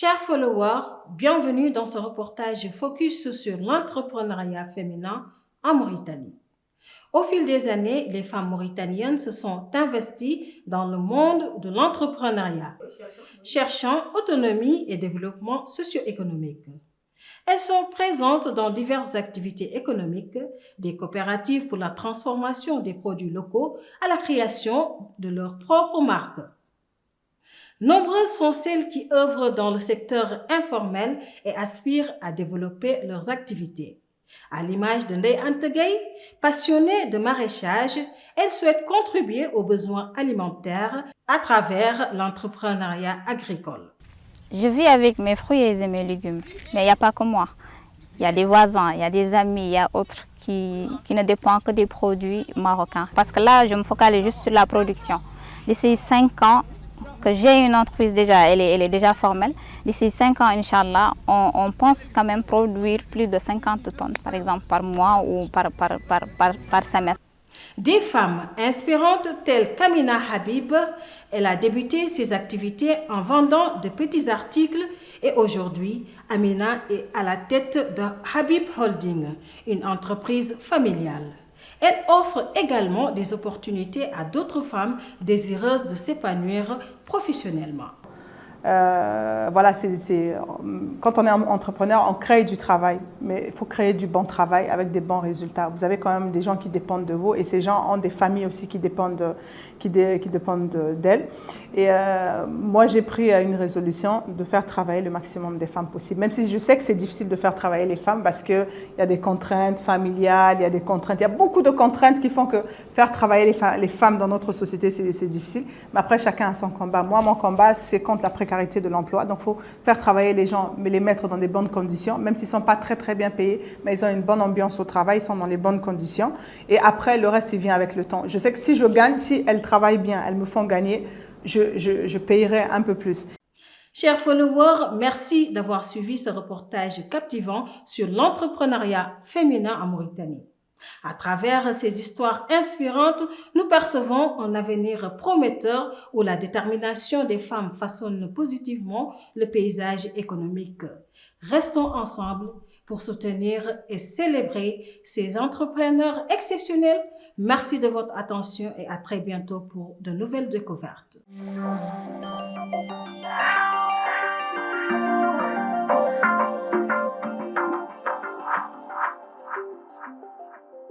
Chers followers, bienvenue dans ce reportage focus sur l'entrepreneuriat féminin en Mauritanie. Au fil des années, les femmes mauritaniennes se sont investies dans le monde de l'entrepreneuriat, cherchant autonomie et développement socio-économique. Elles sont présentes dans diverses activités économiques, des coopératives pour la transformation des produits locaux à la création de leurs propres marques. Nombreuses sont celles qui œuvrent dans le secteur informel et aspirent à développer leurs activités. À l'image de Ndeye Anta Gueye, passionnée de maraîchage, elle souhaite contribuer aux besoins alimentaires à travers l'entrepreneuriat agricole. Je vis avec mes fruits et mes légumes, mais il n'y a pas que moi. Il y a des voisins, il y a des amis, il y a autres qui ne dépendent que des produits marocains. Parce que là, je me focalise juste sur la production. D'ici 5 ans, que j'ai une entreprise déjà, elle est déjà formelle. D'ici 5 ans, Inch'Allah, on pense quand même produire plus de 50 tonnes, par exemple, par mois ou par semestre. Des femmes inspirantes telles qu'Amina Habib, elle a débuté ses activités en vendant de petits articles et aujourd'hui, Amina est à la tête de Habib Holding, une entreprise familiale. Elle offre également des opportunités à d'autres femmes désireuses de s'épanouir professionnellement. Voilà, quand on est entrepreneur, on crée du travail, mais il faut créer du bon travail avec des bons résultats. Vous avez quand même des gens qui dépendent de vous et ces gens ont des familles aussi qui dépendent d'elles. Et moi, j'ai pris une résolution de faire travailler le maximum des femmes possible, même si je sais que c'est difficile de faire travailler les femmes parce qu'il y a des contraintes familiales, il y a beaucoup de contraintes qui font que faire travailler les femmes dans notre société, c'est difficile. Mais après, chacun a son combat. Moi, mon combat, c'est contre la précarité de l'emploi. Donc, il faut faire travailler les gens, mais les mettre dans des bonnes conditions, même s'ils ne sont pas très, très bien payés, mais ils ont une bonne ambiance au travail, ils sont dans les bonnes conditions. Et après, le reste, il vient avec le temps. Je sais que si je gagne, si elles travaillent bien, elles me font gagner, je payerai un peu plus. Chers followers, merci d'avoir suivi ce reportage captivant sur l'entrepreneuriat féminin en Mauritanie. À travers ces histoires inspirantes, nous percevons un avenir prometteur où la détermination des femmes façonne positivement le paysage économique. Restons ensemble pour soutenir et célébrer ces entrepreneurs exceptionnels. Merci de votre attention et à très bientôt pour de nouvelles découvertes.